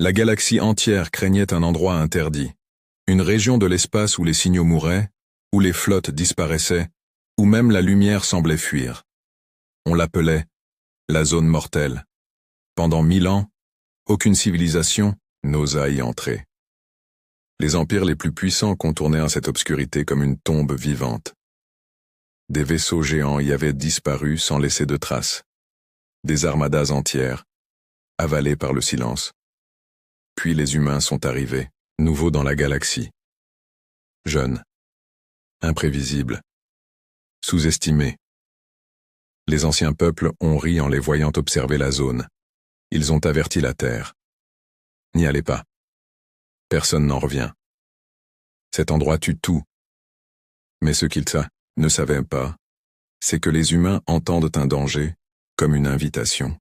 La galaxie entière craignait un endroit interdit. Une région de l'espace où les signaux mouraient, où les flottes disparaissaient, où même la lumière semblait fuir. On l'appelait la zone mortelle. Pendant 1000 ans, aucune civilisation n'osa y entrer. Les empires les plus puissants contournèrent cette obscurité comme une tombe vivante. Des vaisseaux géants y avaient disparu sans laisser de traces. Des armadas entières, avalées par le silence. Puis les humains sont arrivés, nouveaux dans la galaxie. Jeunes, imprévisibles, sous-estimés. Les anciens peuples ont ri en les voyant observer la zone. Ils ont averti la Terre. N'y allez pas. Personne n'en revient. Cet endroit tue tout. Mais ce qu'ils ne savaient pas, c'est que les humains entendent un danger comme une invitation.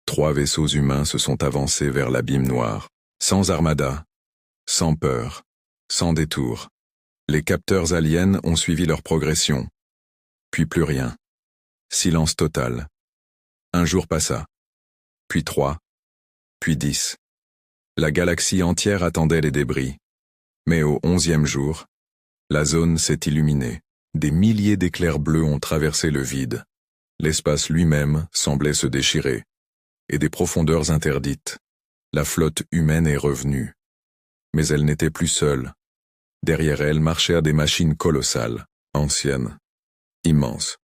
3 vaisseaux humains se sont avancés vers l'abîme noir, sans armada, sans peur, sans détour. Les capteurs aliens ont suivi leur progression. Puis plus rien. Silence total. Un jour passa. Puis 3. Puis 10. La galaxie entière attendait les débris. Mais au 11e jour, la zone s'est illuminée. Des milliers d'éclairs bleus ont traversé le vide. L'espace lui-même semblait se déchirer. Et des profondeurs interdites. La flotte humaine est revenue. Mais elle n'était plus seule. Derrière elle marchèrent des machines colossales, anciennes, immenses,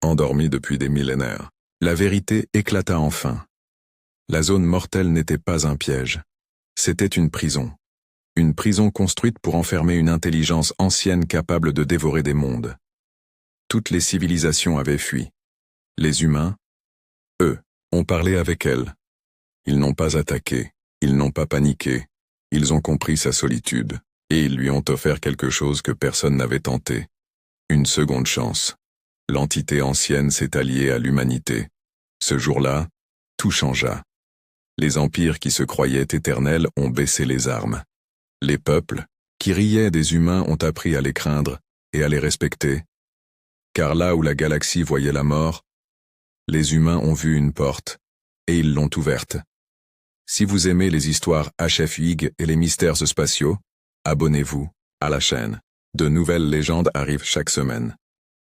endormies depuis des millénaires. La vérité éclata enfin. La zone mortelle n'était pas un piège. C'était une prison. Une prison construite pour enfermer une intelligence ancienne capable de dévorer des mondes. Toutes les civilisations avaient fui. Les humains, eux, ont parlé avec elle. Ils n'ont pas attaqué, ils n'ont pas paniqué, ils ont compris sa solitude, et ils lui ont offert quelque chose que personne n'avait tenté. Une seconde chance. L'entité ancienne s'est alliée à l'humanité. Ce jour-là, tout changea. Les empires qui se croyaient éternels ont baissé les armes. Les peuples, qui riaient des humains, ont appris à les craindre et à les respecter. Car là où la galaxie voyait la mort, les humains ont vu une porte, et ils l'ont ouverte. Si vous aimez les histoires HF-UIG et les mystères spatiaux, abonnez-vous à la chaîne. De nouvelles légendes arrivent chaque semaine.